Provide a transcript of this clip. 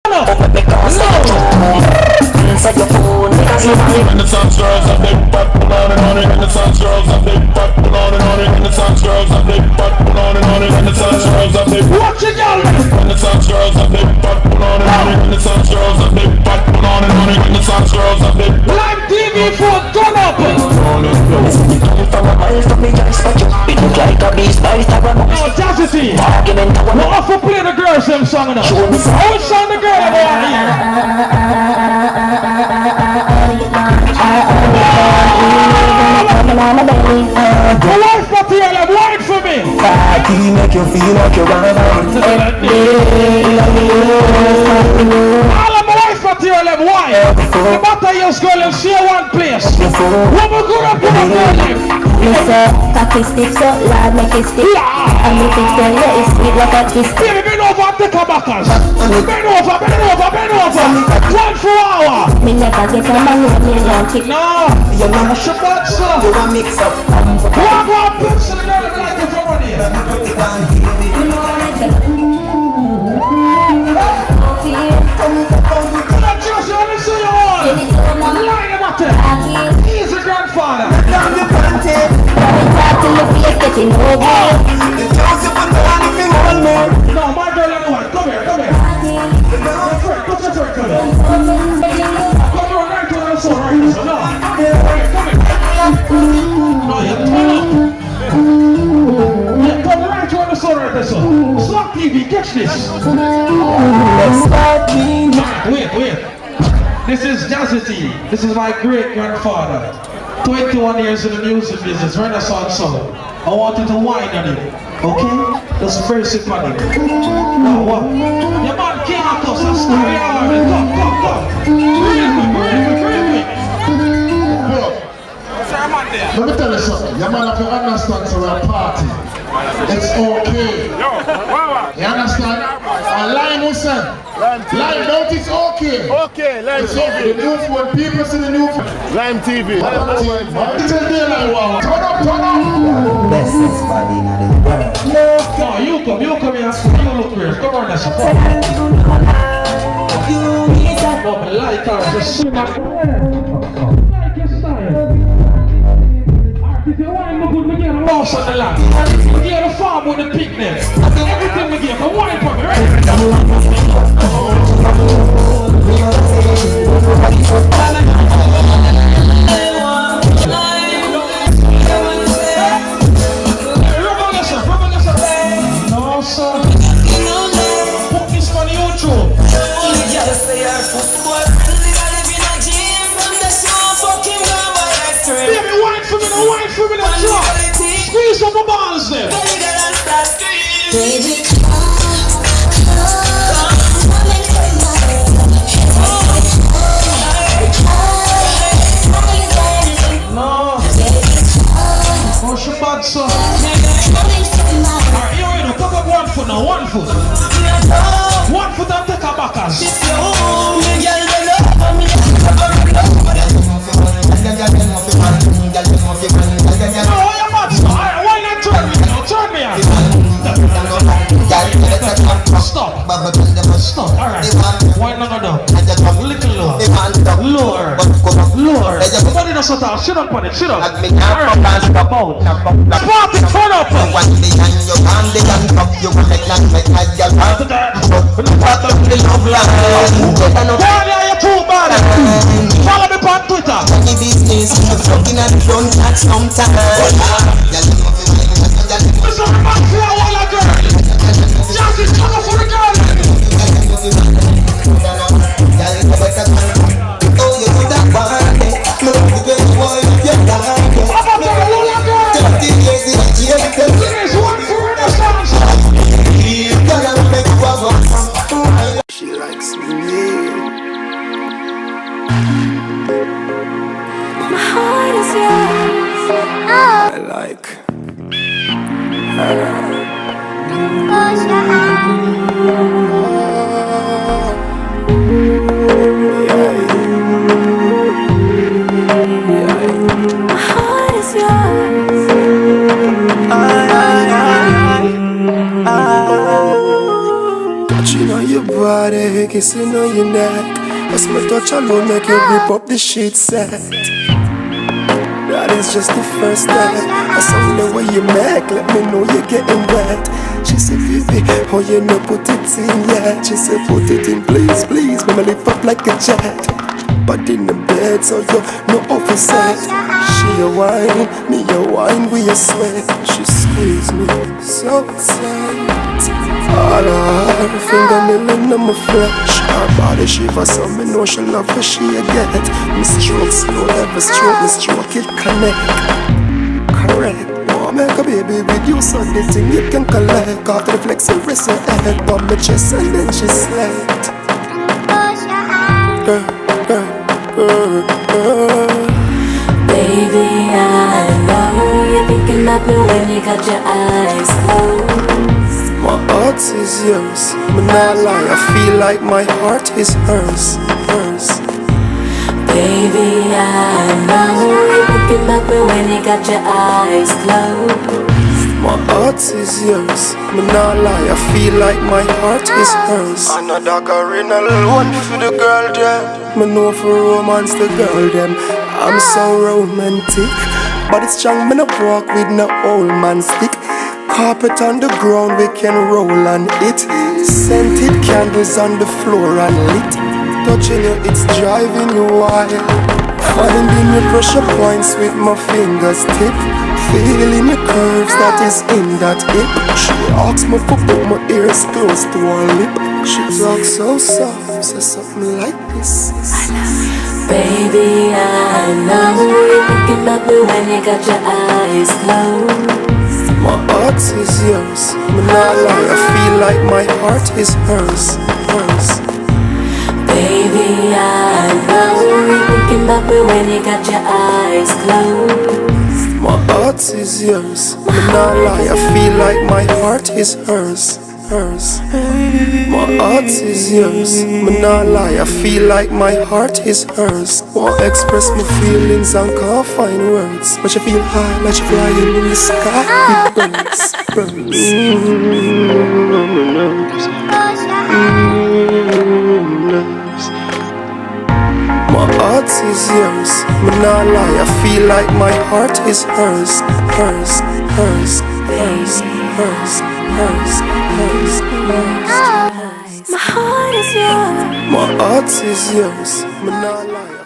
Inside your phone, because you want it. And the sun girls a big fat on it, and the sun girls a big fat on it, and the sun girls a big fat on it, and the sun girls a big. Watch it, y'all. And the sun girls a big fat on it, and the sun girls a big fat on it, and the sun girls a big. Live TV for turn up. From a mile from me, I spot you. It look like a beast by Instagram. Oh, Jazzy. Argument, I no offer play the girls them song now. Show me some. How much song the girl I want here? The wife material, wine for me. Party make you feel like you're on all of my wife material, wine. The matter you girl and share one place. What we good up with the girl? Listen, cocky stiff so loud make it stick. And if it's still let it sweet like a kiss. Baby, bend over and take a backers. Bend over, bend over, bend over. 1 for hour. Me never get a man with me long kick. No, you know shut up, sir. you a mix up. Go on, pitch to the girl that like it from on here. Not just you only see you on. Line them up there. He's a grandfather. No, my girl and the wife. Come here, come here. Put your friend, come here. Come on, right to the soul, right to the no. Come here. No, you turn up. Yeah, come right to the soul, right to the soul. Slap TV, catch this. Wait. This is Jazzy T. This is my great grandfather. 21 years in the music business, Renaissance soul. I wanted to whine on him. Okay? That's very sick on him. Now what? Your man came at us and started arguing. Come. Really quick. Let me tell you something. Your man have to understand so we're a party. It's okay. You understand? Line listen. Line don't it's okay. Okay, Lime It's okay. TV. The new when people see the new Lime TV. It's a day like wow. Turn up. Best body in the world. No, you come here. You look weird. Come on, that's a fun. No, I like her. Just swing up. Like your style. If you want to put me get a loss on the land, we get a farm with the picnic. Everything we get, but wine for me, right? No, sir. Put this on YouTube. Baby, wine for me, that's right. Squeeze up my balls there. No. Oh, she bad, sir. Alright, here we go. Come up 1 foot now, 1 foot. 1 foot and take a backers. No, you're mad, sir. Alright, why not turn me now? Turn me on. Stop. Alright. Why not go? Little lower. Lower. Somebody does not shut up on it. Shut up. Alright. Party, turn up. Why are you too bad? Follow me on Twitter. Listen, man, for a while, girl. Just is cover for the girl. There's 1 for Renaissance. She likes me. My heart is yours. I like her. Close your eyes. on your neck. As my touch alone make you rip up the sheet set. That is just the first step. I saw the way you make, let me know you're getting wet. She said, baby, oh you know put it in yet. She said, put it in please, please. Mama lift up like a jet. But in the bed, so you no offset. She a wine, me a wine, we a sweat. She squeeze me so tight. All her fingernail in my flesh. Her body shiver, so me know she love what she a get. Me stroke slow, every stroke, me stroke it connect. Correct. Make a baby with you, so the thing you can collect. After the flex, you rest your head on my chest and then she slept. Baby, I know you're thinking about me when you got your eyes closed. My heart is yours, but not lie, I feel like my heart is hers, hers. Baby, I know you're thinking about me when you got your eyes closed. My heart is yours, but not lie, I feel like my heart is hers. Another original one for the girl them. Me know for romance the girl them. I'm so romantic, but it's strong me no walk with no old man stick. Carpet on the ground we can roll on it. Scented candles on the floor and lit. Touching you, it's driving you wild. Finding your pressure points with my fingers tip. Feeling the curves that is in that hip. She asks me for put my ears close to her lip. She talks so soft, says something like this. Baby, I know you're thinking about me when you got your eyes closed. My heart is yours, but not lie, I feel like my heart is hers, hers. Baby, I know you're thinking about me when you got your eyes closed. My heart is yours, but not lie, I feel like my heart is hers, hers. My heart is yours, but not lie, I feel like my heart is hers. Want to express my feelings and can't find words, but you feel high like you're flying in the sky with birds, My heart is yours, but not lie, I feel like my heart is hers, hers, hers, hers, hers, hers, hers, hers. My heart is yours. My heart is yours, but not lie.